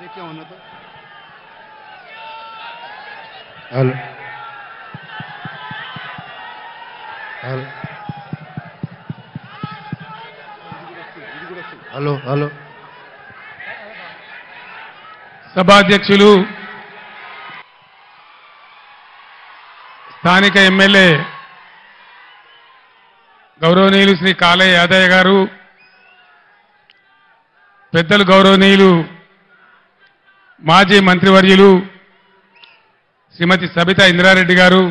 Hello hello hello సభాధ్యక్షులు స్థానిక MLA గౌరవనీయులు శ్రీ కాళయ్య యాదయ్య గారు, పెద్దలు గౌరవనీయులు మాజీ మంత్రివర్యులు శ్రీమతి సబితా ఇంద్రారెడ్డి గారు,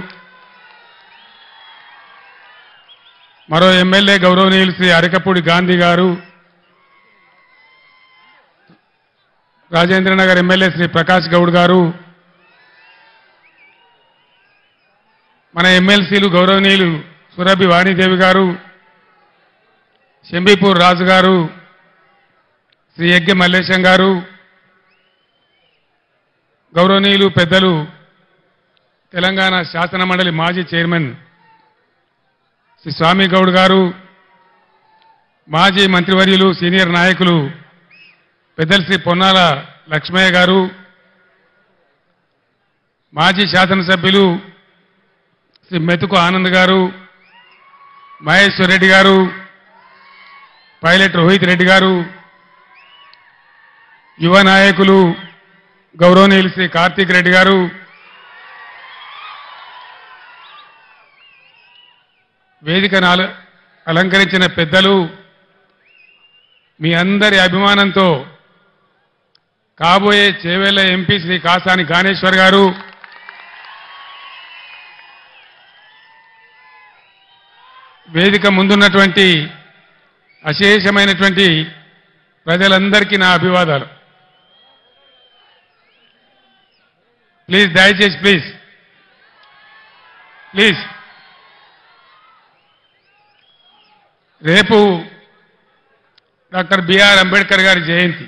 మరో ఎమ్మెల్యే గౌరవనీయులు శ్రీ అరకపూడి గాంధీ గారు, రాజేంద్రనగర్ ఎమ్మెల్యే శ్రీ ప్రకాష్ గౌడ్ గారు, మన ఎమ్మెల్సీలు గౌరవనీయులు సురభి వాణిదేవి గారు, శంబీపూర్ రాజు గారు, శ్రీ యజ్ఞ మల్లేశం గారు, గౌరవనీయులు పెద్దలు తెలంగాణ శాసన మండలి మాజీ చైర్మన్ శ్రీ స్వామి గౌడ్ గారు, మాజీ మంత్రివర్యులు సీనియర్ నాయకులు పెద్దలు శ్రీ పొన్నాల లక్ష్మయ్య గారు, మాజీ శాసనసభ్యులు శ్రీ మెతుకు ఆనంద్ గారు, మహేశ్వర్ రెడ్డి గారు, పైలట్ రోహిత్ రెడ్డి గారు, యువ నాయకులు గౌరవనీయులు శ్రీ కార్తీక్ రెడ్డి గారు, వేదికను అలంకరించిన పెద్దలు, మీ అందరి అభిమానంతో కాబోయే చేవెళ్ల ఎంపీ శ్రీ కాసాని గానేశ్వర్ గారు, వేదిక ముందున్నటువంటి అశేషమైనటువంటి ప్రజలందరికీ నా అభివాదాలు. ప్లీజ్ దయచేసి ప్లీజ్ రేపు డాక్టర్ బిఆర్ అంబేద్కర్ గారి జయంతి.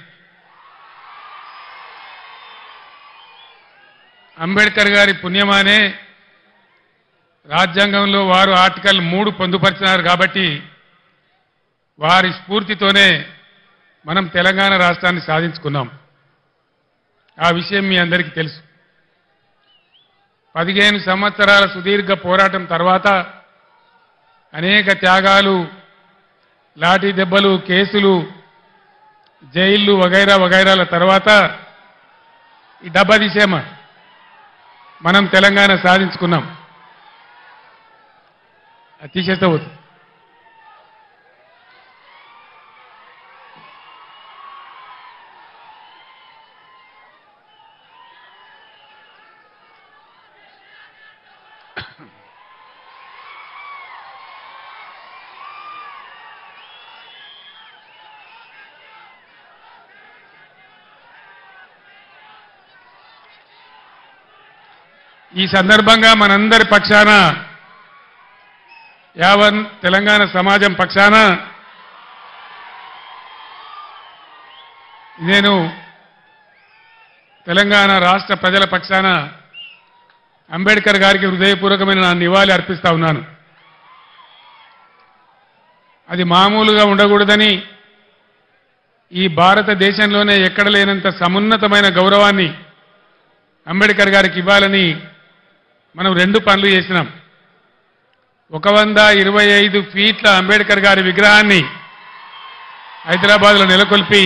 అంబేద్కర్ గారి పుణ్యమానే రాజ్యాంగంలో వారు ఆర్టికల్ 3 పొందుపరిచినారు కాబట్టి వారి స్ఫూర్తితోనే మనం తెలంగాణ రాష్ట్రాన్ని సాధించుకున్నాం. ఆ విషయం మీ అందరికీ తెలుసు. 15 సంవత్సరాల సుదీర్ఘ పోరాటం తర్వాత అనేక త్యాగాలు, లాఠీ దెబ్బలు, కేసులు, జైళ్లు వగైరా వగైరాల తర్వాత ఈ డబ్బా తీసేమా మనం తెలంగాణ సాధించుకున్నాం. అది తీసేస్తే పోతుంది. ఈ సందర్భంగా మనందరి పక్షాన, యావన్ తెలంగాణ సమాజం పక్షాన నేను తెలంగాణ రాష్ట్ర ప్రజల పక్షాన అంబేద్కర్ గారికి హృదయపూర్వకమైన నా నివాళి అర్పిస్తా ఉన్నాను. అది మామూలుగా ఉండకూడదని, ఈ భారతదేశంలోనే ఎక్కడ లేనంత సమున్నతమైన గౌరవాన్ని అంబేద్కర్ గారికి ఇవ్వాలని మనం 2 పనులు చేసినాం. 125 ఫీట్ల అంబేద్కర్ గారి విగ్రహాన్ని హైదరాబాద్లో నెలకొల్పి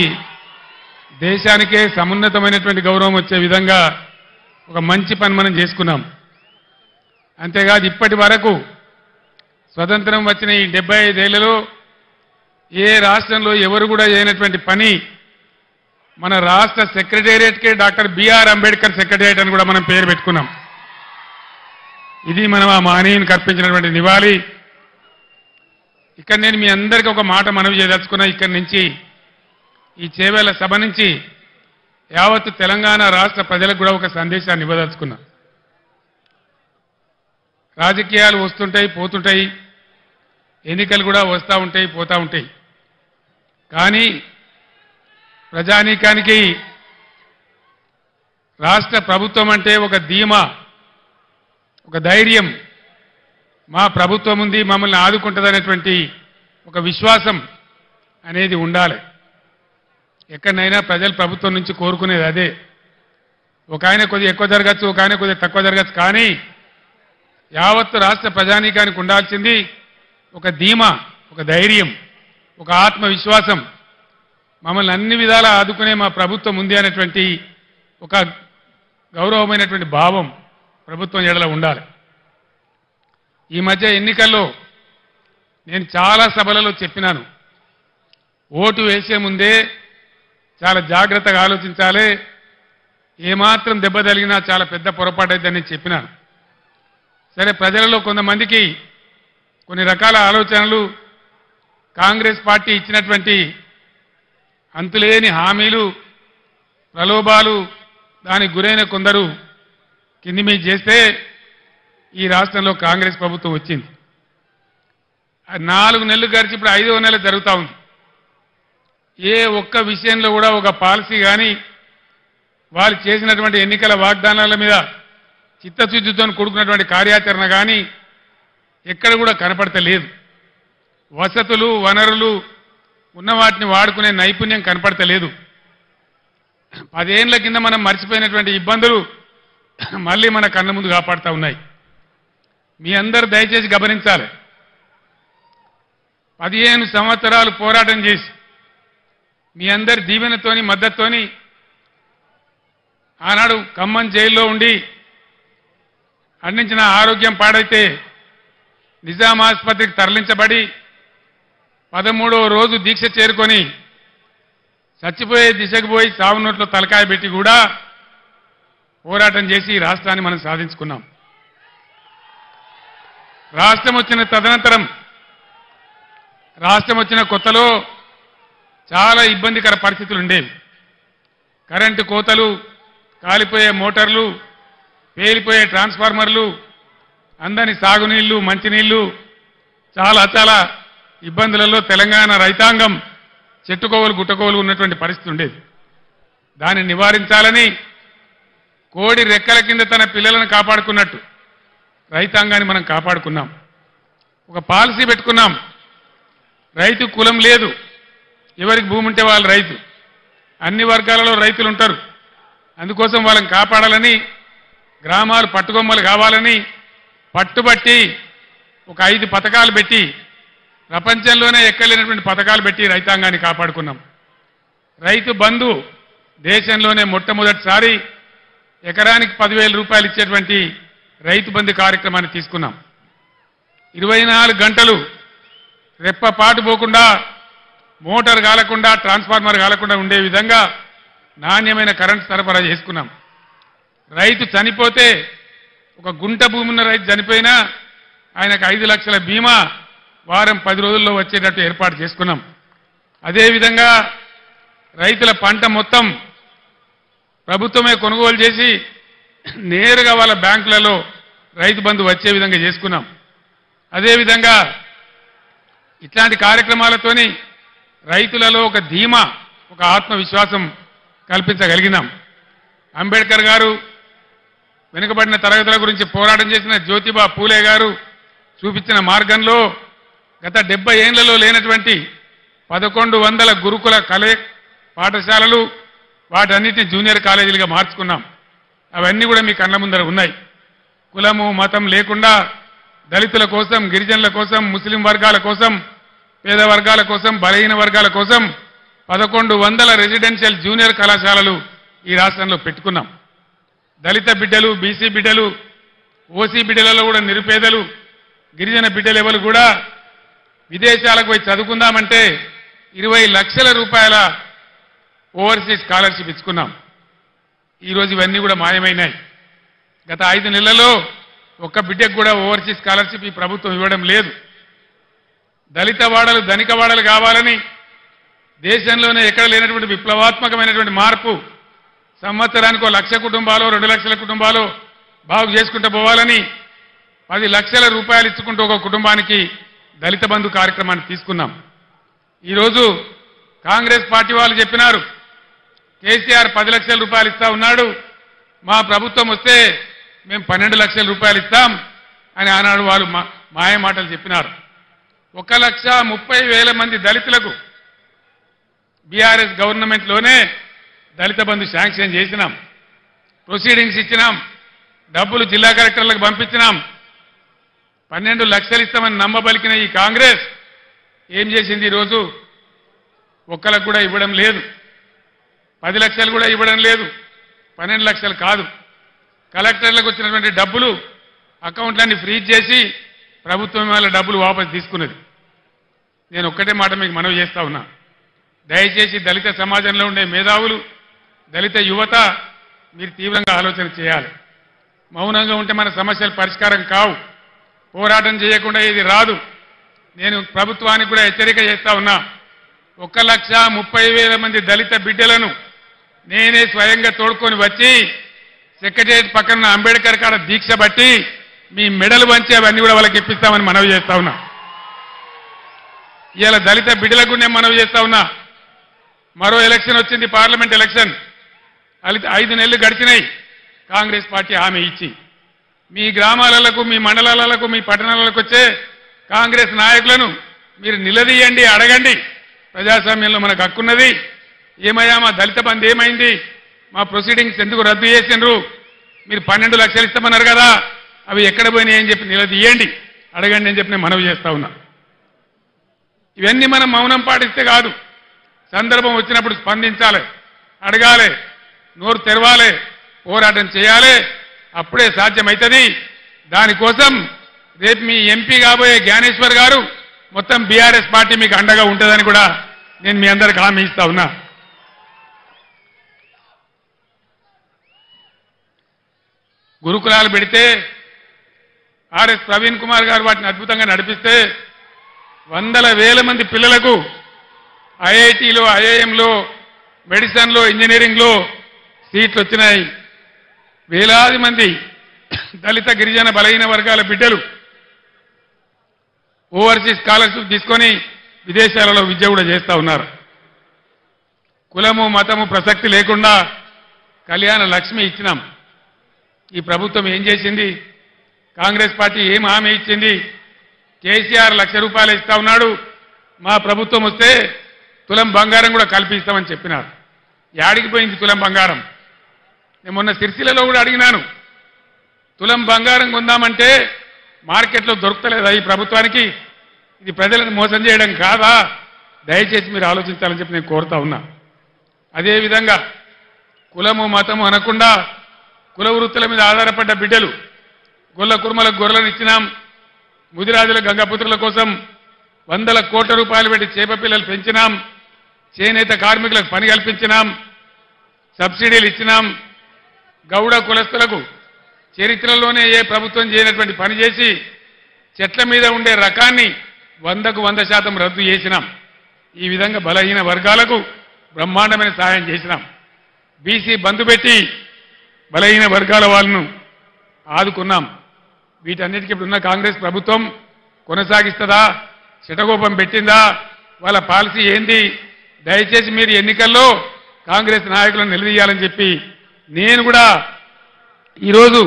దేశానికే సమున్నతమైనటువంటి గౌరవం వచ్చే విధంగా ఒక మంచి పని మనం చేసుకున్నాం. అంతేకాదు ఇప్పటి వరకు స్వతంత్రం వచ్చిన ఈ 75 ఏళ్లలో ఏ రాష్ట్రంలో ఎవరు కూడా చేయనటువంటి పని మన రాష్ట్ర సెక్రటేరియట్కే డాక్టర్ బిఆర్ అంబేద్కర్ సెక్రటేరియట్ అని కూడా మనం పేరు పెట్టుకున్నాం. ఇది మనం ఆ మహనీయునికి అర్పించినటువంటి నివాళి. ఇక్కడ నేను మీ అందరికీ ఒక మాట మనవి చేయదలుచుకున్నా. ఇక్కడి నుంచి, ఈ చేవేళ్ల సభ నుంచి యావత్తు తెలంగాణ రాష్ట్ర ప్రజలకు కూడా ఒక సందేశాన్ని ఇవ్వదలుచుకున్నా. రాజకీయాలు వస్తుంటాయి, పోతుంటాయి, ఎన్నికలు కూడా వస్తూ ఉంటాయి, పోతూ ఉంటాయి. కానీ ప్రజానీకానికి రాష్ట్ర ప్రభుత్వం అంటే ఒక ధీమా, ఒక ధైర్యం, మా ప్రభుత్వం ఉంది, మమ్మల్ని ఆదుకుంటుందనేటువంటి ఒక విశ్వాసం అనేది ఉండాలి. ఎక్కడైనా ప్రజలు ప్రభుత్వం నుంచి కోరుకునేది అదే. ఒక ఆయన కొద్దిగా ఎక్కువ జరగచ్చు, ఒక ఆయన కొద్దిగా తక్కువ జరగచ్చు, కానీ యావత్తు రాష్ట్ర ప్రజానీకానికి ఉండాల్సింది ఒక ధీమా, ఒక ధైర్యం, ఒక ఆత్మవిశ్వాసం. మమ్మల్ని అన్ని విధాలా ఆదుకునే మా ప్రభుత్వం ఉంది అనేటువంటి ఒక గౌరవమైనటువంటి భావం ప్రభుత్వం ఎడల ఉండాలి. ఈ మధ్య ఎన్నికల్లో నేను చాలా సభలలో చెప్పినాను, ఓటు వేసే ముందే చాలా జాగ్రత్తగా ఆలోచించాలి, ఏమాత్రం దెబ్బ తగిలినా చాలా పెద్ద పొరపాటు అయిద్దని చెప్పినాను. సరే, ప్రజలలో కొంతమందికి కొన్ని రకాల ఆలోచనలు, కాంగ్రెస్ పార్టీ ఇచ్చినటువంటి అంతులేని హామీలు, ప్రలోభాలు, దానికి గురైన కొందరు కింది మీద చేస్తే ఈ రాష్ట్రంలో కాంగ్రెస్ ప్రభుత్వం వచ్చింది. 4 నెలలు గడిచి ఇప్పుడు 5వ నెల జరుగుతూ ఉంది. ఏ ఒక్క విషయంలో కూడా ఒక పాలసీ కానీ వాళ్ళు చేసినటువంటి ఎన్నికల వాగ్దానాల మీద చిత్తశుద్ధితో కూడుకున్నటువంటి కార్యాచరణ కానీ ఎక్కడ కూడా కనపడతలేదు. వసతులు, వనరులు ఉన్న వాటిని వాడుకునే నైపుణ్యం కనపడతలేదు. 10 ఏళ్ల కింద మనం మర్చిపోయినటువంటి ఇబ్బందులు మళ్ళీ మన కళ్ళ ముందు కాపాడుతూ ఉన్నాయి. మీ అందరూ దయచేసి గమనించాలి. 15 సంవత్సరాలు పోరాటం చేసి మీ అందరి దీవెనతోని, మద్దతుతోని ఆనాడు ఖమ్మం జైల్లో ఉండి అందించిన ఆరోగ్యం పాడైతే నిజాం ఆసుపత్రికి తరలించబడి 13వ రోజు దీక్ష చేరుకొని చచ్చిపోయే దిశకు పోయి సావు నోట్లో తలకాయ పెట్టి కూడా పోరాటం చేసి ఈ రాష్ట్రాన్ని మనం సాధించుకున్నాం. రాష్ట్రం వచ్చిన కొత్తలో చాలా ఇబ్బందికర పరిస్థితులు ఉండేవి. కరెంటు కోతలు, కాలిపోయే మోటార్లు, పేలిపోయే ట్రాన్స్ఫార్మర్లు, అందని సాగునీళ్లు, మంచినీళ్లు, చాలా ఇబ్బందులలో తెలంగాణ రైతాంగం చెట్టుకోవలు గుట్టకోవలు ఉన్నటువంటి పరిస్థితి ఉండేది. దాన్ని నివారించాలని కోడి రెక్కల కింద తన పిల్లలను కాపాడుకున్నట్టు రైతాంగాన్ని మనం కాపాడుకున్నాం. ఒక పాలసీ పెట్టుకున్నాం, రైతు కులం లేదు, ఎవరికి భూమి ఉంటే వాళ్ళు రైతు, అన్ని వర్గాలలో రైతులు ఉంటారు. అందుకోసం వాళ్ళని కాపాడాలని, గ్రామాలు పట్టుకొమ్మలు కావాలని పట్టుబట్టి ఒక 5 పథకాలు పెట్టి, ప్రపంచంలోనే ఎక్కలేనటువంటి పథకాలు పెట్టి రైతాంగాన్ని కాపాడుకున్నాం. రైతు బంధు దేశంలోనే మొట్టమొదటిసారి ఎకరానికి 10,000 రూపాయలు ఇచ్చేటువంటి రైతు బంధు కార్యక్రమాన్ని తీసుకున్నాం. 24 గంటలు రెప్పపాటు పోకుండా, మోటార్ కాలకుండా, ట్రాన్స్ఫార్మర్ కాలకుండా ఉండే విధంగా నాణ్యమైన కరెంటు సరఫరా చేసుకున్నాం. రైతు చనిపోతే, ఒక గుంట భూమి ఉన్న రైతు చనిపోయినా ఆయనకు 5 లక్షల బీమా వారం 10 రోజుల్లో వచ్చేటట్టు ఏర్పాటు చేసుకున్నాం. అదేవిధంగా రైతుల పంట మొత్తం ప్రభుత్వమే కొనుగోలు చేసి నేరుగా వాళ్ళ బ్యాంకులలో రైతు బంధు వచ్చే విధంగా చేసుకున్నాం. అదేవిధంగా ఇట్లాంటి కార్యక్రమాలతోని రైతులలో ఒక ధీమా, ఒక ఆత్మవిశ్వాసం కల్పించగలిగినాం. అంబేద్కర్ గారు వెనుకబడిన తరగతుల గురించి పోరాటం చేసిన జ్యోతిబా పూలే గారు చూపించిన మార్గంలో గత 70 ఏళ్లలో లేనటువంటి 1100 గురుకుల పాఠశాలలు, వాటన్నిటిని జూనియర్ కాలేజీలుగా మార్చుకున్నాం. అవన్నీ కూడా మీ కళ్ళ ముందర ఉన్నాయి. కులము, మతం లేకుండా దళితుల కోసం, గిరిజనుల కోసం, ముస్లిం వర్గాల కోసం, పేద వర్గాల కోసం, బలహీన వర్గాల కోసం 1100 రెసిడెన్షియల్ జూనియర్ కళాశాలలు ఈ రాష్ట్రంలో పెట్టుకున్నాం. దళిత బిడ్డలు, బీసీ బిడ్డలు, ఓసీ బిడ్డలలో కూడా నిరుపేదలు, గిరిజన బిడ్డలు ఎవరు కూడా విదేశాలకు పోయి చదువుకుందామంటే 20 లక్షల రూపాయల ఓవర్సీస్ స్కాలర్షిప్ ఇచ్చుకున్నాం. ఈరోజు ఇవన్నీ కూడా మాయమైనాయి. గత 5 నెలల్లో ఒక్క బిడ్డకు కూడా ఓవర్సీస్ స్కాలర్షిప్ ఈ ప్రభుత్వం ఇవ్వడం లేదు. దళిత వాడలు, ధనిక వాడలు కావాలని దేశంలోనే ఎక్కడ లేనటువంటి విప్లవాత్మకమైనటువంటి మార్పు, సంవత్సరానికి 1 లక్ష కుటుంబాలు, 2 లక్షల కుటుంబాలు బాగు చేసుకుంటూ పోవాలని 10 లక్షల రూపాయలు ఇచ్చుకుంటూ ఒక కుటుంబానికి దళిత బంధు కార్యక్రమాన్ని తీసుకున్నాం. ఈరోజు కాంగ్రెస్ పార్టీ వాళ్ళు చెప్పినారు, కేసీఆర్ 10 లక్షల రూపాయలు ఇస్తా ఉన్నాడు, మా ప్రభుత్వం వస్తే మేము 12 లక్షల రూపాయలు ఇస్తాం అని ఆనాడు వాళ్ళు మాయ మాటలు చెప్పినారు. 1,30,000 మంది దళితులకు బీఆర్ఎస్ గవర్నమెంట్లోనే దళిత బంధు శాంక్షన్ చేసినాం, ప్రొసీడింగ్స్ ఇచ్చినాం, డబ్బులు జిల్లా కలెక్టర్లకు పంపించినాం. 12 లక్షలు ఇస్తామని నమ్మబలికిన ఈ కాంగ్రెస్ ఏం చేసింది? ఈరోజు ఒక్కలకు కూడా ఇవ్వడం లేదు, 10 లక్షలు కూడా ఇవ్వడం లేదు, 12 లక్షలు కాదు. కలెక్టర్లకు వచ్చినటువంటి డబ్బులు అకౌంట్లన్నీ ఫ్రీజ్ చేసి ప్రభుత్వం వాళ్ళ డబ్బులు వాపసు తీసుకున్నది. నేను ఒక్కటే మాట మీకు మనవి చేస్తా ఉన్నా, దయచేసి దళిత సమాజంలో ఉండే మేధావులు, దళిత యువత మీరు తీవ్రంగా ఆలోచన చేయాలి. మౌనంగా ఉంటే మన సమస్యలు పరిష్కారం కావు, పోరాటం చేయకుండా ఇది రాదు. నేను ప్రభుత్వానికి కూడా హెచ్చరిక చేస్తా ఉన్నా, 1,30,000 మంది దళిత బిడ్డలను నేనే స్వయంగా తోడుకొని వచ్చి సెక్రటరియట్ పక్కన అంబేద్కర్ కాడ దీక్ష బట్టి మీ మెడలు వంచి అవన్నీ కూడా వాళ్ళకి ఇప్పిస్తామని మనవి చేస్తా ఉన్నా. ఇవాళ దళిత బిడ్డలకు నేను మనవి చేస్తా ఉన్నా, మరో ఎలక్షన్ వచ్చింది, పార్లమెంట్ ఎలక్షన్. 5 నెలలు గడిచినాయి కాంగ్రెస్ పార్టీ హామీ ఇచ్చి. మీ గ్రామాలకు, మీ మండలాలకు, మీ పట్టణాలకు వచ్చే కాంగ్రెస్ నాయకులను మీరు నిలదీయండి, అడగండి. ప్రజాస్వామ్యంలో మనకు హక్కున్నది. ఏమయ్యా మా దళిత బంధు ఏమైంది? మా ప్రొసీడింగ్స్ ఎందుకు రద్దు చేసిండ్రు? మీరు 12 లక్షలు ఇస్తామన్నారు కదా, అవి ఎక్కడ పోయినాయి అని చెప్పి నిలదీయండి, అడగండి అని చెప్పి నేను మనవి చేస్తా ఉన్నా. ఇవన్నీ మనం మౌనం పాటిస్తే కాదు, సందర్భం వచ్చినప్పుడు స్పందించాలి, అడగాలి, నోరు తెరవాలి, పోరాటం చేయాలి. అప్పుడే సాధ్యమవుతుంది. దానికోసం రేపు మీ ఎంపీ కాబోయే జ్ఞానేశ్వర్ గారు మొత్తం బీఆర్ఎస్ పార్టీ మీకు అండగా ఉంటుందని కూడా నేను మీ అందరికి హామీ ఇస్తా ఉన్నా. గురుకులాలు పెడితే ఆర్ఎస్ ప్రవీణ్ కుమార్ గారు వాటిని అద్భుతంగా నడిపిస్తే 100,000 మంది పిల్లలకు ఐఐటీలో, ఐఐఎంలో, మెడిసిన్లో, ఇంజనీరింగ్లో సీట్లు వచ్చినాయి. వేలాది మంది దళిత, గిరిజన, బలహీన వర్గాల బిడ్డలు ఓవర్సీస్ స్కాలర్షిప్ తీసుకొని విదేశాలలో విద్య కూడా చేస్తూ ఉన్నారు. కులము, మతము ప్రసక్తి లేకుండా కళ్యాణ లక్ష్మి ఇచ్చినాం. ఈ ప్రభుత్వం ఏం చేసింది? కాంగ్రెస్ పార్టీ ఏం హామీ ఇచ్చింది? కేసీఆర్ ₹1,00,000 ఇస్తా ఉన్నాడు, మా ప్రభుత్వం వస్తే తులం బంగారం కూడా కల్పిస్తామని చెప్పినారు. యాడికి పోయింది తులం బంగారం? నేను మొన్న సిరిసిల్లలో కూడా అడిగినాను, తులం బంగారం కొందామంటే మార్కెట్లో దొరుకుతలేదా ఈ ప్రభుత్వానికి? ఇది ప్రజలను మోసం చేయడం కాదా? దయచేసి మీరు ఆలోచించాలని చెప్పి నేను కోరుతా ఉన్నా. అదేవిధంగా కులము, మతము అనకుండా కుల వృత్తుల మీద ఆధారపడ్డ బిడ్డలు, గొల్ల కుర్మలకు గొర్రెలను ఇచ్చినాం, ముదిరాజుల గంగపుత్రుల కోసం 100 కోట్ల రూపాయలు పెట్టి చేప పిల్లలు పెంచినాం, చేనేత కార్మికులకు పని కల్పించినాం, సబ్సిడీలు ఇచ్చినాం. గౌడ కులస్తులకు చరిత్రలోనే ఏ ప్రభుత్వం చేయనటువంటి పని చేసి చెట్ల మీద ఉండే రకాన్ని 100కు 100% రద్దు చేసినాం. ఈ విధంగా బలహీన వర్గాలకు బ్రహ్మాండమైన సహాయం చేసినాం. బీసీ బంధు పెట్టి బలహీన వర్గాల వాళ్ళను ఆదుకున్నాం. వీటన్నిటికీ ఇప్పుడున్న కాంగ్రెస్ ప్రభుత్వం కొనసాగిస్తుందా? శటగోపం పెట్టిందా? వాళ్ళ పాలసీ ఏంది? దయచేసి మీరు ఎన్నికల్లో కాంగ్రెస్ నాయకులను నిలదీయాలని చెప్పి నేను కూడా ఈరోజు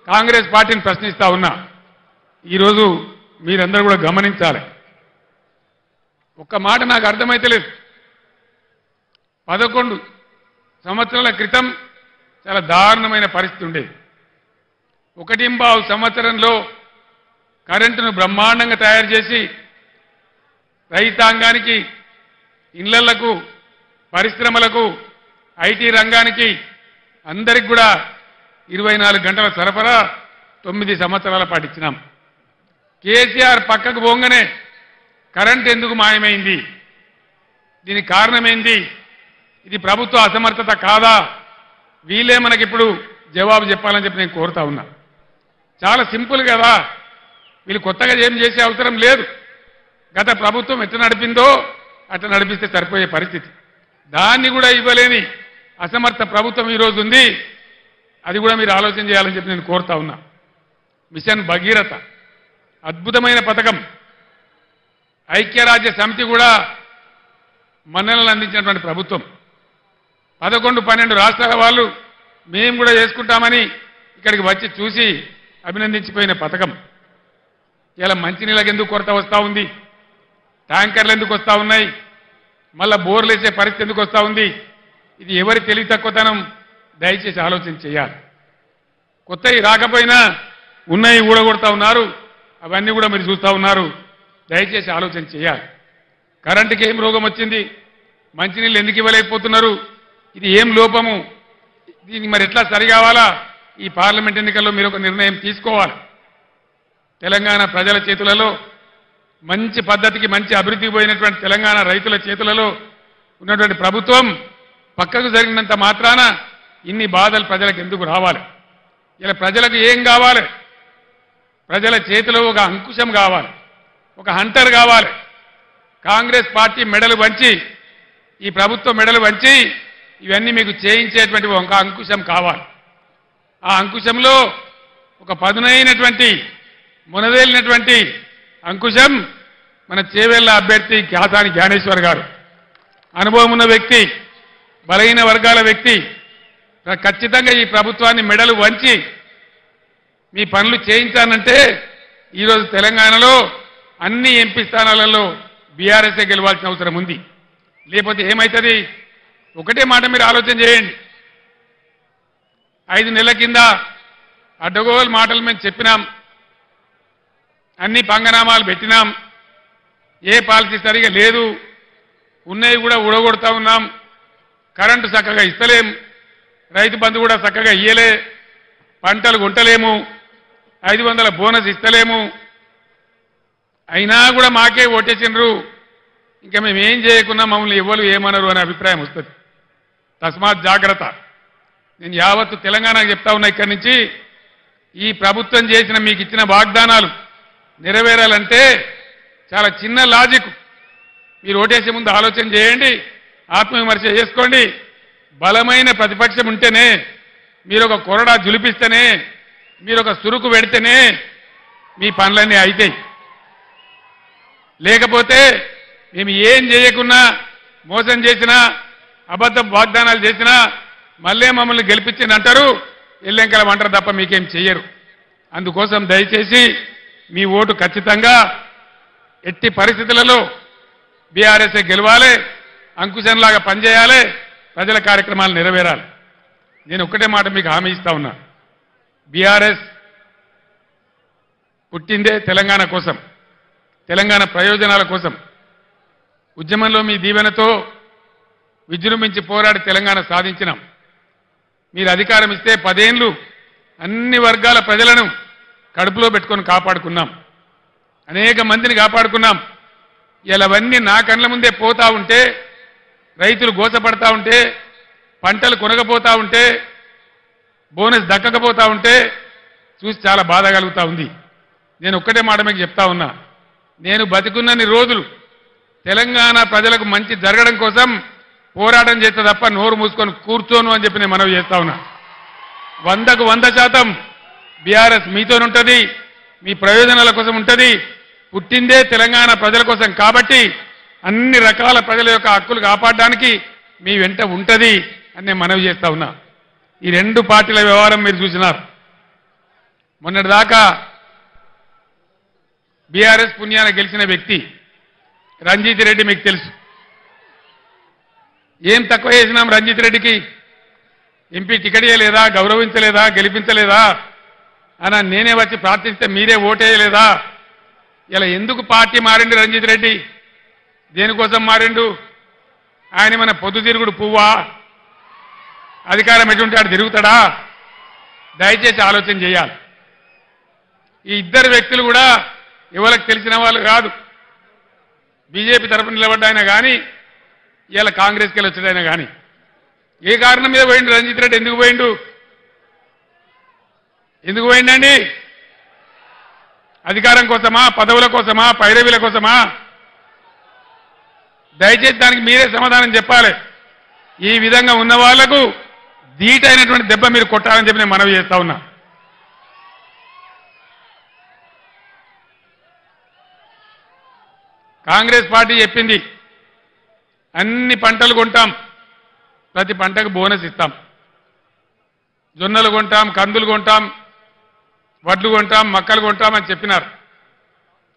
కాంగ్రెస్ పార్టీని ప్రశ్నిస్తా ఉన్నా. ఈరోజు మీరందరూ కూడా గమనించాలి. ఒక్క మాట నాకు అర్థమైతలేదు. 11 సంవత్సరాల క్రితం చాలా దారుణమైన పరిస్థితి ఉండేది. 1.5 సంవత్సరంలో కరెంటును బ్రహ్మాండంగా తయారు చేసి రైతాంగానికి, ఇళ్లకు, పరిశ్రమలకు, ఐటీ రంగానికి అందరికి కూడా 24 గంటల సరఫరా 9 సంవత్సరాల పాటు ఇచ్చినాం. కేసీఆర్ పక్కకు పోగానే కరెంట్ ఎందుకు మాయమైంది? దీనికి కారణమేంది? ఇది ప్రభుత్వ అసమర్థత కాదా? వీళ్ళే మనకిప్పుడు జవాబు చెప్పాలని చెప్పి నేను కోరుతా ఉన్నా. చాలా సింపుల్ కదా, వీళ్ళు కొత్తగా ఏం చేసే అవసరం లేదు. గత ప్రభుత్వం ఎట్లా నడిపిందో అట్లా నడిపిస్తే సరిపోయే పరిస్థితి. దాన్ని కూడా ఇవ్వలేని అసమర్థ ప్రభుత్వం ఈరోజు ఉంది. అది కూడా మీరు ఆలోచన చేయాలని చెప్పి నేను కోరుతా ఉన్నా. మిషన్ భగీరథ అద్భుతమైన పథకం. ఐక్యరాజ్య సమితి కూడా మన్ననలు అందించినటువంటి ప్రభుత్వం. 11-12 రాష్ట్రాల వాళ్ళు మేము కూడా చేసుకుంటామని ఇక్కడికి వచ్చి చూసి అభినందించిపోయిన పథకం. ఇలా మంచినీళ్ళకి ఎందుకు కొరత వస్తూ ఉంది? ట్యాంకర్లు ఎందుకు వస్తూ ఉన్నాయి? మళ్ళా బోర్లేసే పరిస్థితి ఎందుకు వస్తూ ఉంది? ఇది ఎవరి తెలివి తక్కువతనం? దయచేసి ఆలోచన చేయాలి. కొత్తవి రాకపోయినా ఉన్నాయి ఊడగొడతా ఉన్నారు, అవన్నీ కూడా మీరు చూస్తూ ఉన్నారు. దయచేసి ఆలోచన చేయాలి. కరెంటుకి ఏం రోగం వచ్చింది? మంచినీళ్ళు ఎందుకు ఇవ్వలేకపోతున్నారు? ఇది ఏం లోపము? దీనికి మరి ఎట్లా సరి కావాలా? ఈ పార్లమెంట్ ఎన్నికల్లో మీరు ఒక నిర్ణయం తీసుకోవాలి. తెలంగాణ ప్రజల చేతులలో మంచి పద్ధతికి మంచి అభివృద్ధికి పోయినటువంటి తెలంగాణ రైతుల చేతులలో ఉన్నటువంటి ప్రభుత్వం పక్కకు జరిగినంత మాత్రాన ఇన్ని బాధలు ప్రజలకు ఎందుకు రావాలి? ఇలా ప్రజలకు ఏం కావాలి? ప్రజల చేతిలో ఒక అంకుశం కావాలి, ఒక హంటర్ కావాలి. కాంగ్రెస్ పార్టీ మెడలు వంచి, ఈ ప్రభుత్వం మెడలు వంచి ఇవన్నీ మీకు చేయించేటువంటి ఒక అంకుశం కావాలి. ఆ అంకుశంలో ఒక పదునైనటువంటి మునదేలినటువంటి అంకుశం మన చేవెళ్ల అభ్యర్థి ఖ్యాతాని జ్ఞానేశ్వర్ గారు. అనుభవం ఉన్న వ్యక్తి, బలహీన వర్గాల వ్యక్తి. ఖచ్చితంగా ఈ ప్రభుత్వాన్ని మెడలు వంచి మీ పనులు చేయించానంటే ఈరోజు తెలంగాణలో అన్ని ఎంపీ స్థానాలలో బీఆర్ఎస్ఏ గెలవాల్సిన అవసరం ఉంది. లేకపోతే ఏమవుతుంది? ఒకటే మాట మీరు ఆలోచన చేయండి. 5 నెలల కింద అడ్డగోలు మాటలు మేము చెప్పినాం, అన్ని పంగనామాలు పెట్టినాం, ఏ పాలసీ సరిగా లేదు, ఉన్నవి కూడా ఊడగొడతా ఉన్నాం, కరెంటు చక్కగా ఇస్తలేం, రైతు బంధు కూడా చక్కగా ఇయ్యలే, పంటలు కొంటలేము, 500 బోనస్ ఇస్తలేము, అయినా కూడా మాకే ఓటేసినరు, ఇంకా మేము ఏం చేయకున్నా మమ్మల్ని ఎవరు ఏమనరు అనే అభిప్రాయం వస్తుంది. తస్మాత్ జాగ్రత్త. నేను యావత్తు తెలంగాణకు చెప్తా ఉన్నా, ఇక్కడి నుంచి ఈ ప్రభుత్వం చేసిన మీకు ఇచ్చిన వాగ్దానాలు నెరవేరాలంటే చాలా చిన్న లాజిక్. మీరు ఓటేసే ముందు ఆలోచన చేయండి, ఆత్మవిమర్శ చేసుకోండి. బలమైన ప్రతిపక్షం ఉంటేనే, మీరు ఒక కొరడా జులిపిస్తేనే, మీరు ఒక సురుకు పెడితేనే మీ పనులన్నీ అవుతాయి. లేకపోతే మేము ఏం చేయకున్నా, మోసం చేసినా, అబద్ధ వాగ్దానాలు చేసినా మళ్ళీ మమ్మల్ని గెలిపించింది అంటారు, ఎల్లెంకలం అంటారు తప్ప మీకేం చెయ్యరు. అందుకోసం దయచేసి మీ ఓటు ఖచ్చితంగా ఎట్టి పరిస్థితులలో బీఆర్ఎస్ఏ గెలవాలి, అంకుశంలాగా పనిచేయాలి, ప్రజల కార్యక్రమాలు నెరవేరాలి. నేను ఒక్కటే మాట మీకు హామీ ఇస్తా ఉన్నా. బీఆర్ఎస్ పుట్టిందే తెలంగాణ కోసం, తెలంగాణ ప్రయోజనాల కోసం. ఉద్యమంలో మీ దీవెనతో విజృంభించి పోరాడి తెలంగాణ సాధించినాం. మీరు అధికారం ఇస్తే 10 ఏళ్లు అన్ని వర్గాల ప్రజలను కడుపులో పెట్టుకొని కాపాడుకున్నాం, అనేక మందిని కాపాడుకున్నాం. ఇలా అవన్నీ నా కళ్ళ ముందే పోతా ఉంటే, రైతులు గోసపడతా ఉంటే, పంటలు కొనకపోతా ఉంటే, బోనస్ దక్కకపోతా ఉంటే చూసి చాలా బాధ కలుగుతా ఉంది. నేను ఒక్కటే మాట మీకు చెప్తా ఉన్నా, నేను బతికున్నన్ని రోజులు తెలంగాణ ప్రజలకు మంచి జరగడం కోసం పోరాటం చేస్తే తప్ప నోరు మూసుకొని కూర్చోను అని చెప్పి నేను మనవి చేస్తా ఉన్నా. 100కు 100% బీఆర్ఎస్ మీతోనుంటది, మీ ప్రయోజనాల కోసం ఉంటుంది. పుట్టిందే తెలంగాణ ప్రజల కోసం కాబట్టి అన్ని రకాల ప్రజల యొక్క హక్కులు కాపాడడానికి మీ వెంట ఉంటుంది అని నేను మనవి చేస్తా ఉన్నా. ఈ 2 పార్టీల వ్యవహారం మీరు చూసినారు. మొన్నటిదాకా బీఆర్ఎస్ పుణ్యాన గెలిచిన వ్యక్తి రంజిత్ రెడ్డి మీకు తెలుసు. ఏం తక్కువ చేసినాం రంజిత్ రెడ్డికి? ఎంపీ టికెట్ ఇవ్వలేదా, గౌరవించలేదా, గెలిపించలేదా అని నేనే వచ్చి ప్రార్థిస్తే మీరే ఓటేయలేదా? ఇలా ఎందుకు పార్టీ మారిండు రంజిత్ రెడ్డి? దేనికోసం మారిండు? ఆయన మన పొద్దుతిరుగుడు పువ్వా? అధికారం ఎటువంటి ఆడు తిరుగుతాడా? దయచేసి ఆలోచన చేయాలి. ఈ 2 వ్యక్తులు కూడా ఎవరికి తెలిసిన వాళ్ళు కాదు. బీజేపీ తరఫున నిలబడ్డాయినా కానీ, ఇలా కాంగ్రెస్కి వెళ్ళి వచ్చాడైనా కానీ, ఏ కారణం మీద పోయిండు రంజిత్ రెడ్డి? ఎందుకు పోయిండు? ఎందుకు పోయిండండి? అధికారం కోసమా, పదవుల కోసమా, పైరవీల కోసమా? దయచేసి దానికి మీరే సమాధానం చెప్పాలి. ఈ విధంగా ఉన్న వాళ్లకు ధీటైనటువంటి దెబ్బ మీరు కొట్టాలని చెప్పి నేను మనవి చేస్తా ఉన్నా. కాంగ్రెస్ పార్టీ చెప్పింది అన్ని పంటలు కొంటాం, ప్రతి పంటకు బోనస్ ఇస్తాం, జొన్నలు కొంటాం, కందులు కొంటాం, వడ్లు కొంటాం, మక్కలు కొంటాం అని చెప్పినారు.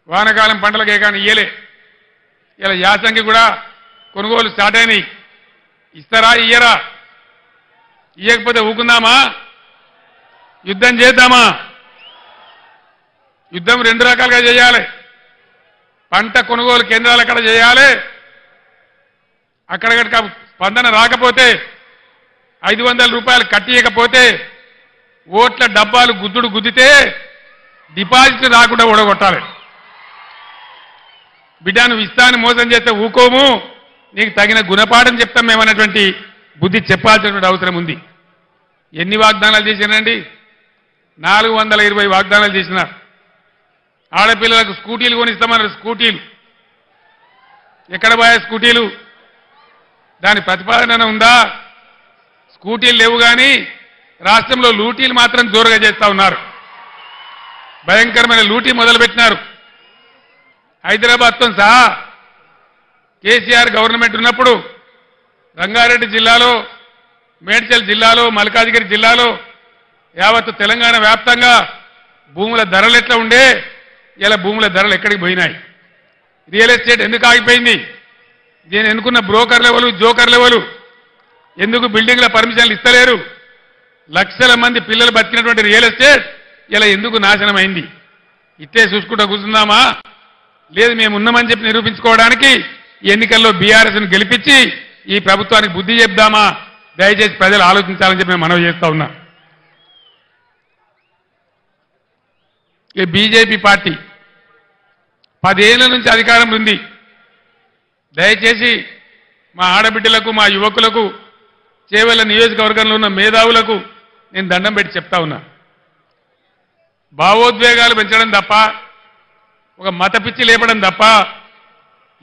వానకాలం పంటలకు ఏ కానీ ఇయ్యలే. ఇలా యాసంగి కూడా కొనుగోలు స్టార్ట్ అయినాయి. ఇస్తారా ఇయ్యరా? ఇయ్యకపోతే ఊకుందామా? యుద్ధం చేద్దామా? యుద్ధం రెండు రకాలుగా చేయాలి. పంట కొనుగోలు కేంద్రాలు అక్కడ చేయాలి. అక్కడ స్పందన రాకపోతే 500 రూపాయలు కట్టియకపోతే ఓట్ల డబ్బాలు గుద్దుడు గుద్దితే డిపాజిట్ రాకుండా ఓడగొట్టాలి. బిడ్డ నువ్వు ఇస్తాను మోసం చేస్తే ఊకోము, నీకు తగిన గుణపాఠం చెప్తాం మేమన్నటువంటి బుద్ధి చెప్పాల్సినటువంటి అవసరం ఉంది. ఎన్ని వాగ్దానాలు చేసినారండి? 420 వాగ్దానాలు చేసినారు. ఆడపిల్లలకు స్కూటీలు కొనిస్తామన్నారు. స్కూటీలు ఎక్కడ పోయా? స్కూటీలు దాని ప్రతిపాదన ఉందా? స్కూటీలు లేవు. కానీ రాష్ట్రంలో లూటీలు మాత్రం జోరుగా చేస్తా ఉన్నారు. భయంకరమైన లూటీ మొదలుపెట్టినారు. హైదరాబాద్తో సహా కేసీఆర్ గవర్నమెంట్ ఉన్నప్పుడు రంగారెడ్డి జిల్లాలో, మేడ్చల్ జిల్లాలో, మల్కాజిగిరి జిల్లాలో, యావత్తు తెలంగాణ వ్యాప్తంగా భూముల ధరలు ఎట్లా ఉండే, ఇలా భూముల ధరలు ఎక్కడికి పోయినాయి? రియల్ ఎస్టేట్ ఎందుకు ఆగిపోయింది? దీని ఎన్నుకున్న బ్రోకర్ లెవెలు, జోకర్ లెవెలు ఎందుకు బిల్డింగ్ల పర్మిషన్లు ఇస్తలేరు? లక్షల మంది పిల్లలు బతికినటువంటి రియల్ ఎస్టేట్ ఇలా ఎందుకు నాశనమైంది? ఇట్టే చూసుకుంటూ కూర్చుందామా? లేదు, మేము ఉన్నామని చెప్పి నిరూపించుకోవడానికి ఎన్నికల్లో బీఆర్ఎస్ను గెలిపించి ఈ ప్రభుత్వానికి బుద్ధి చెప్దామా? దయచేసి ప్రజలు ఆలోచించాలని చెప్పి మేము మనవి చేస్తా ఉన్నా. ఈ బీజేపీ పార్టీ 10 ఏళ్ల నుంచి అధికారంలో ఉంది. దయచేసి మా ఆడబిడ్డలకు, మా యువకులకు, చేవెళ్ల నియోజకవర్గంలో ఉన్న మేధావులకు నేను దండం పెట్టి చెప్తా ఉన్నా. భావోద్వేగాలు పెంచడం తప్ప, ఒక మత పిచ్చి లేపడం తప్ప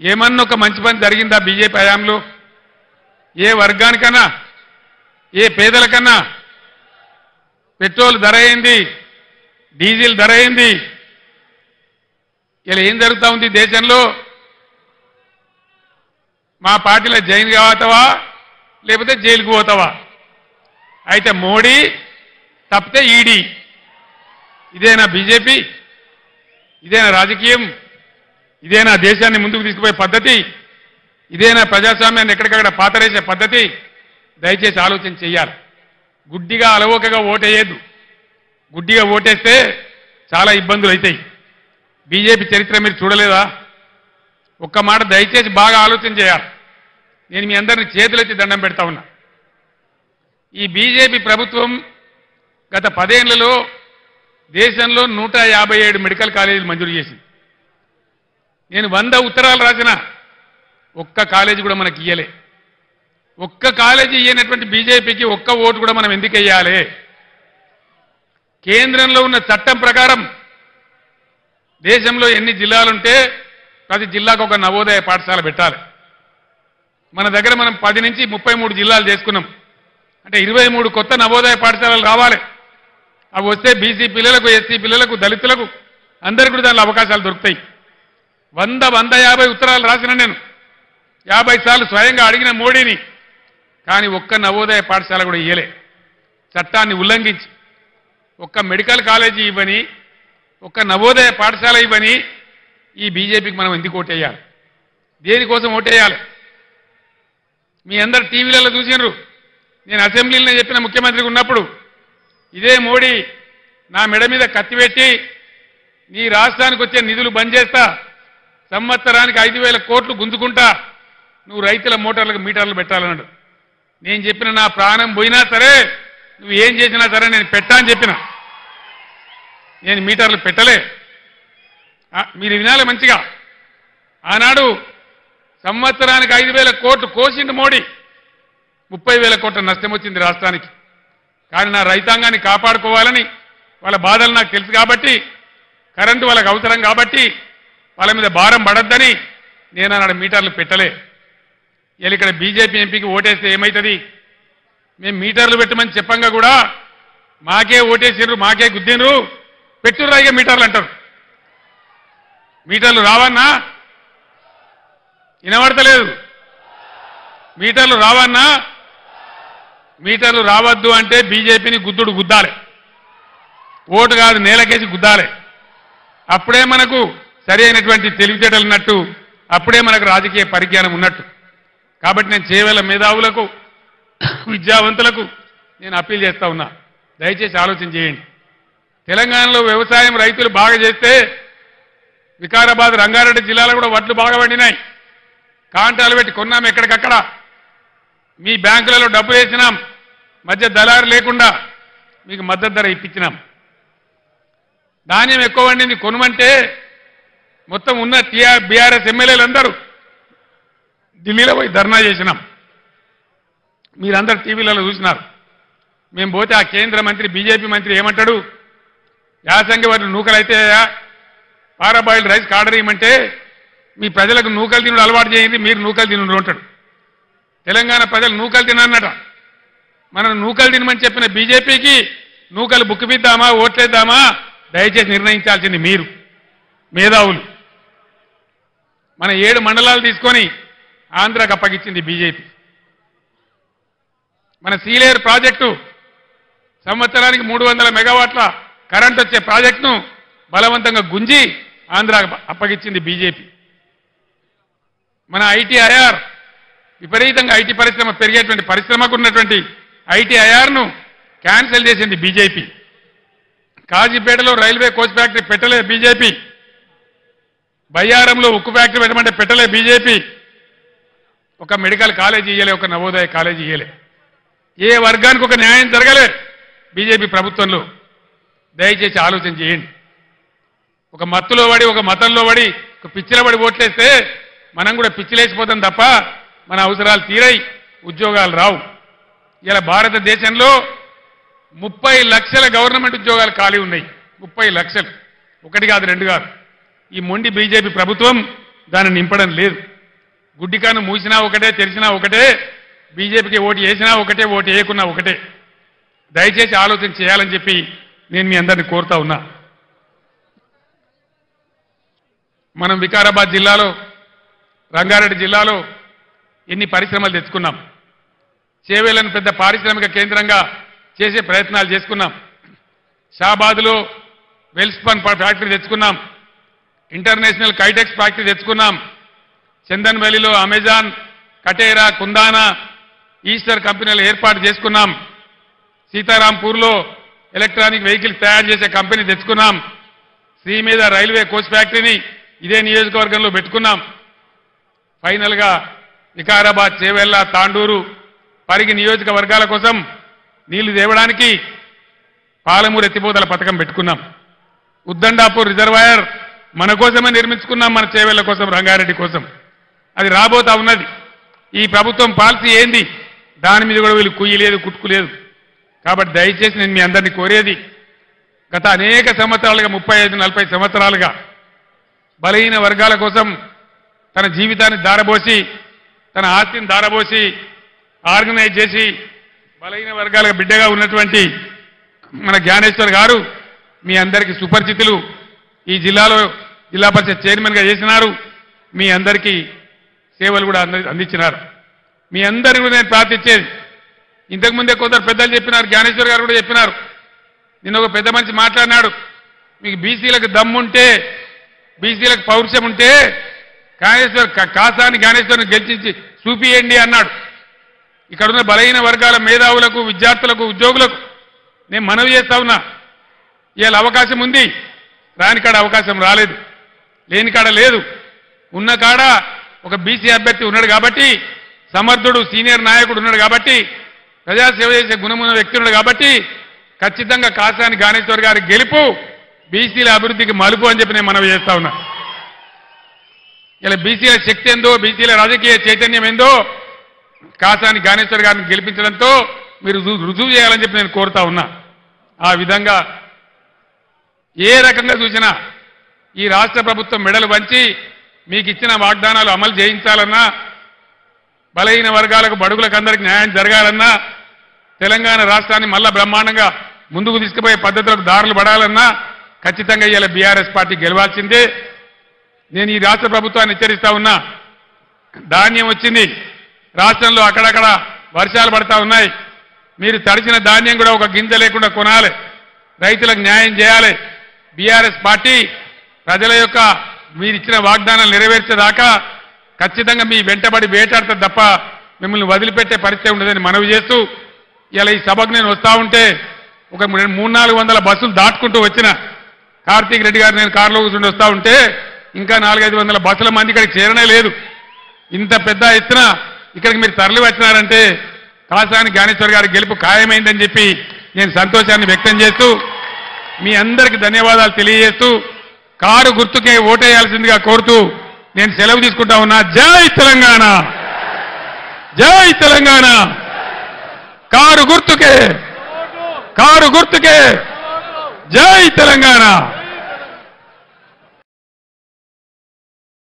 ఏమన్నా ఒక మంచి పని జరిగిందా బీజేపీ హయాంలో? ఏ వర్గానికన్నా, ఏ పేదలకన్నా పెట్రోల్ ధర అయింది, డీజిల్ ధర అయింది. ఇలా ఏం జరుగుతూ ఉంది దేశంలో? మా పార్టీలో జైలు కావతావా లేకపోతే జైలుకు పోతావా? అయితే మోడీ తప్పితే ఈడీ. ఇదేనా బీజేపీ? ఇదేనా రాజకీయం? ఇదేనా దేశాన్ని ముందుకు తీసుకుపోయే పద్ధతి? ఇదేనా ప్రజాస్వామ్యాన్ని ఎక్కడికక్కడ పాతరేసే పద్ధతి? దయచేసి ఆలోచన చెయ్యాలి. గుడ్డిగా అలవోకగా ఓటేయద్దు. గుడ్డిగా ఓటేస్తే చాలా ఇబ్బందులు అవుతాయి. బీజేపీ చరిత్ర మీరు చూడలేదా? ఒక్క మాట దయచేసి బాగా ఆలోచన చేయాలి. నేను మీ అందరినీ చేతులెత్తి దండం పెడతా ఉన్నా. ఈ బీజేపీ ప్రభుత్వం గత 10 ఏళ్లలో దేశంలో 157 మెడికల్ కాలేజీలు మంజూరు చేసింది. నేను 100 ఉత్తరాలు రాసిన, ఒక్క కాలేజీ కూడా మనకి ఇయ్యలే. ఒక్క కాలేజీ ఇయ్యనటువంటి బీజేపీకి ఒక్క ఓటు కూడా మనం ఎందుకు వెయ్యాలి? కేంద్రంలో ఉన్న చట్టం ప్రకారం దేశంలో ఎన్ని జిల్లాలుంటే ప్రతి జిల్లాకు ఒక నవోదయ పాఠశాల పెట్టాలి. మన దగ్గర మనం 10 నుంచి 33 జిల్లాలు చేసుకున్నాం. అంటే 23 కొత్త నవోదయ పాఠశాలలు రావాలి. అవి వస్తే బీసీ పిల్లలకు, ఎస్సీ పిల్లలకు, దళితులకు అందరికీ కూడా దానిలో అవకాశాలు దొరుకుతాయి. 150 ఉత్తరాలు రాసిన నేను, 50 సార్లు స్వయంగా అడిగిన మోడీని. కానీ ఒక్క నవోదయ పాఠశాల కూడా ఇయ్యలే. చట్టాన్ని ఉల్లంఘించి ఒక్క మెడికల్ కాలేజీ ఇవ్వని, ఒక్క నవోదయ పాఠశాల ఇవ్వని ఈ బీజేపీకి మనం ఎందుకు ఓటేయాలి? దేనికోసం ఓటేయాలి? మీ అందరు టీవీలలో చూసినారు. నేను అసెంబ్లీలో చెప్పిన ముఖ్యమంత్రికి ఉన్నప్పుడు ఇదే మోడీ నా మెడ మీద కత్తి పెట్టి నీ రాష్ట్రానికి వచ్చే నిధులు బంద్ చేస్తా, సంవత్సరానికి 5,000 కోట్లు గుంజుకుంటా, నువ్వు రైతుల మోటార్లకు మీటర్లు పెట్టాలన్నాడు. నేను చెప్పిన నా ప్రాణం పోయినా సరే, నువ్వు ఏం చేసినా సరే నేను పెట్టా అని చెప్పిన. నేను మీటర్లు పెట్టలే. మీరు వినాలి మంచిగా. ఆనాడు సంవత్సరానికి 5,000 కోట్లు కోసిండు మోడీ. 30,000 కోట్ల నష్టం వచ్చింది రాష్ట్రానికి. కానీ నా రైతాంగాన్ని కాపాడుకోవాలని, వాళ్ళ బాధలు నాకు తెలుసు కాబట్టి, కరెంటు వాళ్ళకి అవసరం కాబట్టి, వాళ్ళ మీద భారం పడద్దని నేను ఆనాడు మీటర్లు పెట్టలే. ఇలా ఇక్కడ బీజేపీ ఎంపీకి ఓటేస్తే ఏమవుతుంది? మేము మీటర్లు పెట్టమని చెప్పంగా కూడా మాకే ఓటేసిర్రు, మాకే గుద్దినరు, పెట్టుర్రా ఇక మీటర్లు అంటారు. మీటర్లు రావన్నా? వినబడతలేదు. మీటర్లు రావన్నా? మీటర్లు రావద్దు అంటే బీజేపీని గుద్దుడు గుద్దాలి. ఓటు కాదు, నేలకేసి గుద్దాలి. అప్పుడే మనకు సరి అయినటువంటి తెలివితేటలు ఉన్నట్టు, అప్పుడే మనకు రాజకీయ పరిజ్ఞానం ఉన్నట్టు. కాబట్టి నేను చేవేల మేధావులకు విద్యావంతులకు నేను అప్పీల్ చేస్తా ఉన్నా, దయచేసి ఆలోచన చేయండి. తెలంగాణలో వ్యవసాయం రైతులు బాగా చేస్తే వికారాబాద్ రంగారెడ్డి జిల్లాలో కూడా వడ్లు బాగా పండినాయి. కాంటాలు పెట్టి కొన్నాం, ఎక్కడికక్కడ మీ బ్యాంకులలో డబ్బులు వేసినాం, మధ్య దళారు లేకుండా మీకు మద్దతు ధర ఇప్పించినాం. ధాన్యం ఎక్కువ పండింది కొనమంటే మొత్తం ఉన్న బీఆర్ఎస్ ఎమ్మెల్యేలందరూ ఢిల్లీలో పోయి ధర్నా చేసినాం. మీరందరూ టీవీలలో చూసినారు. మేము పోతే ఆ కేంద్ర మంత్రి బీజేపీ మంత్రి ఏమంటాడు, యాసంగి వాటి నూకలు అయితే పారాబాయిల్డ్ రైస్ ఆర్డర్ ఇవ్వమంటే మీ ప్రజలకు నూకలు తినడం అలవాటు చేయండి, మీరు నూకలు తినరు అంటాడు. తెలంగాణ ప్రజలు నూకలు తినన్నట. మనం నూకలు తినమని చెప్పిన బీజేపీకి నూకలు బుక్కిపిద్దామా ఓట్లేద్దామా దయచేసి నిర్ణయించాల్సింది మీరు మేధావులు. మన 7 మండలాలు తీసుకొని ఆంధ్రాకు అప్పగించింది బీజేపీ. మన సీలేరు ప్రాజెక్టు సంవత్సరానికి 300 మెగావాట్ల కరెంట్ వచ్చే ప్రాజెక్టును బలవంతంగా గుంజి ఆంధ్రాకు అప్పగించింది బీజేపీ. మన ఐటీఐఆర్ విపరీతంగా ఐటీ పరిశ్రమ పెరిగేటువంటి పరిశ్రమకు ఉన్నటువంటి ఐటీఐఆర్ను క్యాన్సిల్ చేసింది బీజేపీ. కాజీపేటలో రైల్వే కోచ్ ఫ్యాక్టరీ పెట్టలే బీజేపీ. బయ్యారంలో ఉక్కు ఫ్యాక్టరీ పెట్టమంటే పెట్టలే బీజేపీ. ఒక మెడికల్ కాలేజీ ఇయ్యలే, ఒక నవోదయ కాలేజీ ఇయ్యలే. ఏ వర్గానికి ఒక న్యాయం జరగలే బీజేపీ ప్రభుత్వంలో. దయచేసి ఆలోచన చేయండి. ఒక మత్తులో పడి, ఒక మతంలో పడి, ఒక పిచ్చిలో పడి ఓట్లేస్తే మనం కూడా పిచ్చిలేసిపోతాం తప్ప మన అవసరాలు తీరై ఉద్యోగాలు రావు. ఇలా భారతదేశంలో 30 లక్షల గవర్నమెంట్ ఉద్యోగాలు ఖాళీ ఉన్నాయి. 30 లక్షలు, ఒకటి కాదు రెండు కాదు. ఈ మొండి బీజేపీ ప్రభుత్వం దాన్ని నింపడం లేదు. గుడ్డికాను మూసినా ఒకటే, తెరిచినా ఒకటే, బీజేపీకి ఓటు వేసినా ఒకటే, ఓటు వేయకున్నా ఒకటే. దయచేసి ఆలోచన చేయాలని చెప్పి నేను మీ అందరినీ కోరుతా ఉన్నా. మనం వికారాబాద్ జిల్లాలో, రంగారెడ్డి జిల్లాలో ఎన్ని పరిశ్రమలు తెచ్చుకున్నాం. చేవేలను పెద్ద పారిశ్రామిక కేంద్రంగా చేసే ప్రయత్నాలు చేసుకున్నాం. షాబాద్లో వెల్స్పన్ ఫ్యాక్టరీ తెచ్చుకున్నాం. ఇంటర్నేషనల్ కైటెక్స్ ఫ్యాక్టరీ తెచ్చుకున్నాం. చందన్ వ్యాలీలో అమెజాన్, కటేరా, కుందానా, ఈస్టర్ కంపెనీలు ఏర్పాటు చేసుకున్నాం. సీతారాంపూర్లో ఎలక్ట్రానిక్ వెహికల్స్ తయారు చేసే కంపెనీ తెచ్చుకున్నాం. శ్రీ మీద రైల్వే కోచ్ ఫ్యాక్టరీని ఇదే నియోజకవర్గంలో పెట్టుకున్నాం. ఫైనల్గా వికారాబాద్, చేవెళ్ల, తాండూరు, పరిగి నియోజకవర్గాల కోసం నీళ్లు తేవడానికి పాలమూరు ఎత్తిపోతల పథకం పెట్టుకున్నాం. ఉద్దండాపూర్ రిజర్వాయర్ మన కోసమే నిర్మించుకున్నాం, మన చేవెళ్ల కోసం, రంగారెడ్డి కోసం. అది రాబోతా ఉన్నది. ఈ ప్రభుత్వం పాలసీ ఏంది, దాని మీద కూడా వీళ్ళు కుయ్యలేదు, కుట్టుకులేదు. కాబట్టి దయచేసి నేను మీ అందరినీ కోరేది, గత అనేక సంవత్సరాలుగా 35-40 సంవత్సరాలుగా బలహీన వర్గాల కోసం తన జీవితాన్ని దారబోసి, తన ఆస్తిని దారబోసి, ఆర్గనైజ్ చేసి బలహీన వర్గాల బిడ్డగా ఉన్నటువంటి మన జ్ఞానేశ్వర్ గారు మీ అందరికీ సుపరిచితులు. ఈ జిల్లాలో జిల్లా పరిషత్ చైర్మన్గా చేసినారు. మీ అందరికీ సేవలు కూడా అందించినారు. మీ అందరినీ కూడా నేను ప్రార్థించేది, ఇంతకుముందే కొందరు పెద్దలు చెప్పినారు, జ్ఞానేశ్వర్ గారు కూడా చెప్పినారు. నిన్న ఒక పెద్ద మనిషి మాట్లాడినాడు, మీకు బీసీలకు దమ్ముంటే, బీసీలకు పౌరుషం ఉంటే కాసాని జ్ఞానేశ్వర్ని గెలిచించి చూపియండి అన్నాడు. ఇక్కడున్న బలహీన వర్గాల మేధావులకు, విద్యార్థులకు, ఉద్యోగులకు నేను మనవి చేస్తా ఉన్నా, ఇవాళ అవకాశం ఉంది, రాని కాడ అవకాశం రాలేదు, లేని కాడ లేదు. ఉన్న కాడ ఒక బీసీ అభ్యర్థి ఉన్నాడు కాబట్టి, సమర్థుడు సీనియర్ నాయకుడు ఉన్నాడు కాబట్టి, ప్రజాసేవ చేసే గుణమున్న వ్యక్తి ఉన్నాడు కాబట్టి ఖచ్చితంగా కాసాని జ్ఞానేశ్వర్ గారి గెలుపు బీసీల అభివృద్ధికి మలుపు అని చెప్పి నేను మనవి చేస్తా ఉన్నా. ఇలా బీసీల శక్తి ఏందో, బీసీల రాజకీయ చైతన్యం ఏందో కాసాని జ్ఞానేశ్వర్ గారిని గెలిపించడంతో మీరు రుజువు చేయాలని చెప్పి నేను కోరుతా ఉన్నా. ఆ విధంగా ఏ రకంగా చూసినా ఈ రాష్ట్ర ప్రభుత్వం మెడలు వంచి మీకు ఇచ్చిన వాగ్దానాలు అమలు చేయించాలన్నా, బలహీన వర్గాలకు, బడుగులకు అందరికీ న్యాయం జరగాలన్నా, తెలంగాణ రాష్ట్రాన్ని మళ్ళా బ్రహ్మాండంగా ముందుకు తీసుకుపోయే పద్ధతులకు దారులు పడాలన్నా ఖచ్చితంగా ఇవాళ బీఆర్ఎస్ పార్టీ గెలవాల్సిందే. నేను ఈ రాష్ట్ర ప్రభుత్వాన్ని హెచ్చరిస్తా ఉన్నా, ధాన్యం వచ్చింది, రాష్ట్రంలో అక్కడక్కడ వర్షాలు పడతా ఉన్నాయి. మీరు తడిచిన ధాన్యం కూడా ఒక గింజ లేకుండా కొనాలి, రైతులకు న్యాయం చేయాలి. బీఆర్ఎస్ పార్టీ ప్రజల యొక్క మీరు ఇచ్చిన వాగ్దానాలు నెరవేర్చేదాకా ఖచ్చితంగా మీ వెంటబడి వేటాడుతుంది తప్ప మిమ్మల్ని వదిలిపెట్టే పరిస్థితి ఉండదని మనవి చేస్తూ ఇలా ఈ సభకు నేను వస్తా ఉంటే ఒక 300-400 బస్సులు దాటుకుంటూ వచ్చిన కార్తీక్ రెడ్డి గారు నేను కారులో కూర్చుని వస్తా ఉంటే ఇంకా 400-500 బస్సుల మంది ఇక్కడికి చేరనే లేదు. ఇంత పెద్ద ఎత్తున ఇక్కడికి మీరు తరలి వచ్చినారంటే కాసాని జ్ఞానేశ్వర్ గారి గెలుపు ఖాయమైందని చెప్పి నేను సంతోషాన్ని వ్యక్తం చేస్తూ మీ అందరికీ ధన్యవాదాలు తెలియజేస్తూ కారు గుర్తుకే ఓటేయాల్సిందిగా కోరుతూ నేను సెలవు తీసుకుంటా ఉన్నా. జై తెలంగాణ, జై తెలంగాణ. కారు గుర్తుకే, కారు గుర్తుకే. జై తెలంగాణ.